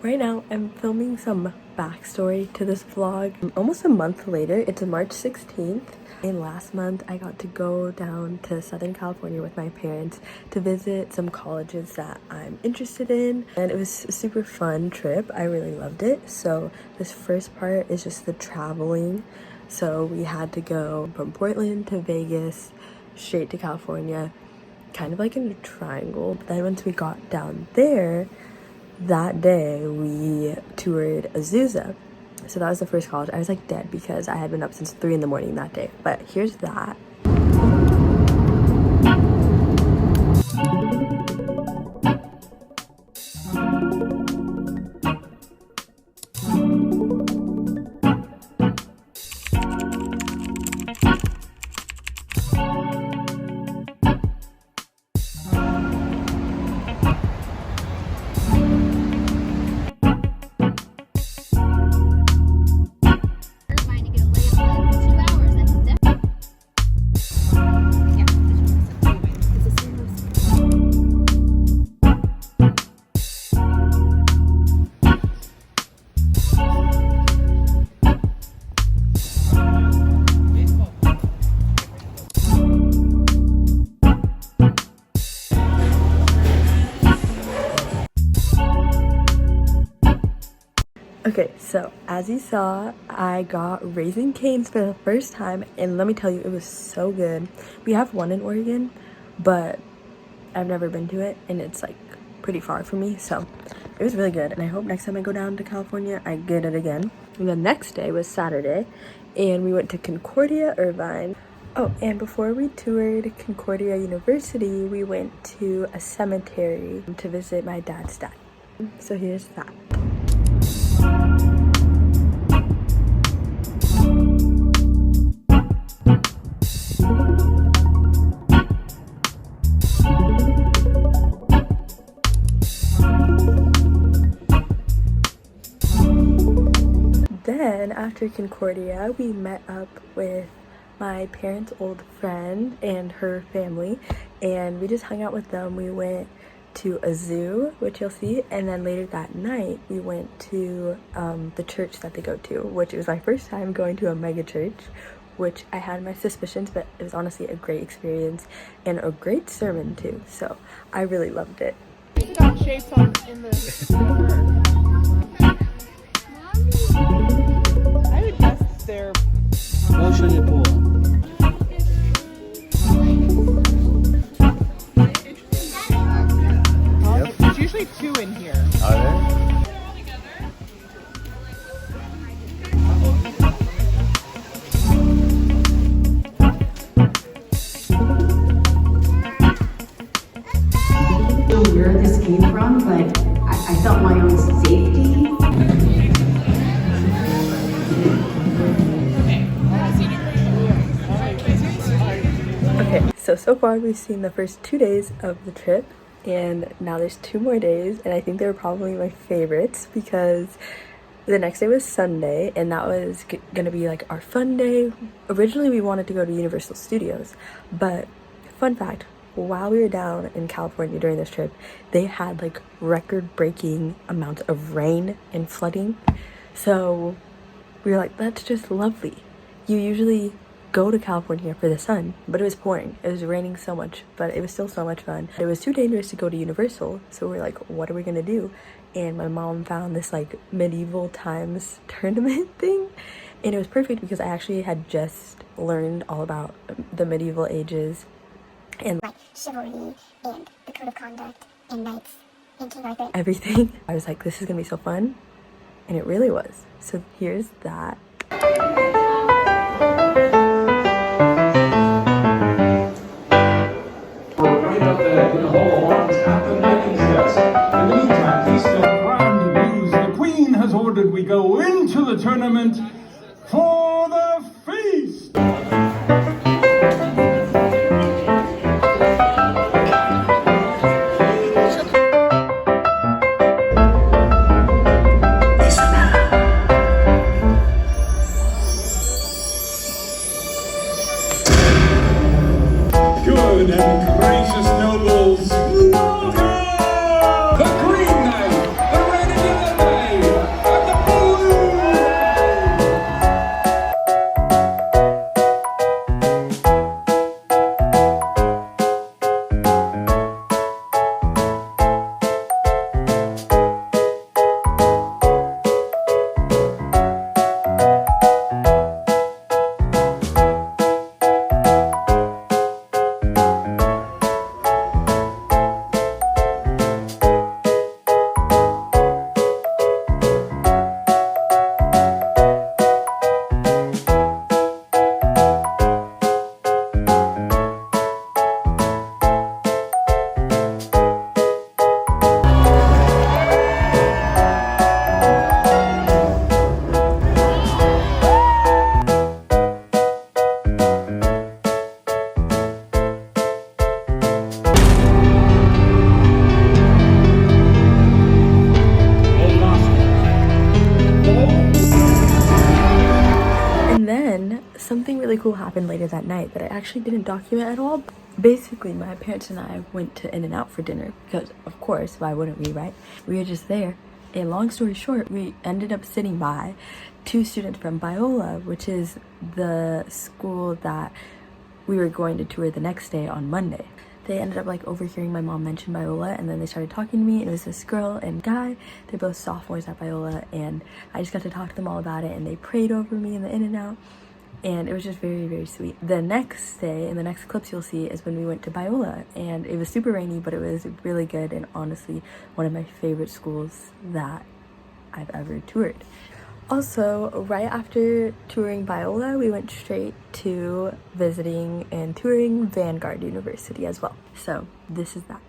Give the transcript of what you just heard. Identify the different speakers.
Speaker 1: Right now, I'm filming some backstory to this vlog. Almost a month later, it's March 16th. And last month, I got to go down to Southern California with my parents to visit some colleges that I'm interested in. And it was a super fun trip. I really loved it. So this first part is just the traveling. So we had to go from Portland to Vegas, straight to California, kind of like in a triangle. But then once we got down there, that day we toured Azusa. So that was the first college. I was like dead because I had been up since 3 in the morning that day. But here's that. Okay, so as you saw, I got Raising Cane's for the first time, and let me tell you, it was so good. We have one in Oregon, but I've never been to it, and it's like pretty far from me, so it was really good. And I hope next time I go down to California, I get it again. And the next day was Saturday, and we went to Concordia, Irvine. Oh, and before we toured Concordia University, we went to a cemetery to visit my dad's dad. So here's that. Then after Concordia, we met up with my parents' old friend and her family, and we just hung out with them. We went to a zoo, which you'll see, and then later that night we went to the church that they go to, which was my first time going to a mega church, which I had my suspicions, but it was honestly a great experience and a great sermon too, so I really loved it.
Speaker 2: It's got shapes on in the I would guess they're There's usually 2 in here.
Speaker 3: Are there?
Speaker 4: Where this came from, but I felt my own safety.
Speaker 1: Okay, so far we've seen the first 2 days of the trip, and now there's 2 more days, and I think they were probably my favorites because the next day was Sunday, and that was gonna be like our fun day. Originally we wanted to go to Universal Studios, but fun fact, while we were down in California during this trip, they had like record-breaking amounts of rain and flooding. So we were like, that's just lovely. You usually go to California for the sun, but it was pouring. It was raining so much, but it was still so much fun. It was too dangerous to go to Universal, so we're like, what are we gonna do? And my mom found this like medieval times tournament thing, and it was perfect because I actually had just learned all about the medieval ages and
Speaker 5: like chivalry and the code of conduct and knights and King Arthur.
Speaker 1: Everything. I was like, this is gonna be so fun, and it really was. So here's that.
Speaker 6: The Queen has ordered we go into the tournament for the feast. Good and gracious nobles, welcome! The Green Knight, the reigning
Speaker 1: something really cool happened later that night that I actually didn't document at all. Basically, my parents and I went to In-N-Out for dinner because, of course, why wouldn't we, right? We were just there. And long story short, we ended up sitting by 2 students from Biola, which is the school that we were going to tour the next day on Monday. They ended up like overhearing my mom mention Biola, and then they started talking to me, and it was this girl and guy. They're both sophomores at Biola, and I just got to talk to them all about it, and they prayed over me in the In-N-Out, and it was just very, very sweet. The next day, in the next clips you'll see, is when we went to Biola, and it was super rainy, but it was really good, and honestly one of my favorite schools that I've ever toured. Also, right after touring Biola, we went straight to visiting and touring Vanguard University as well. So this is that.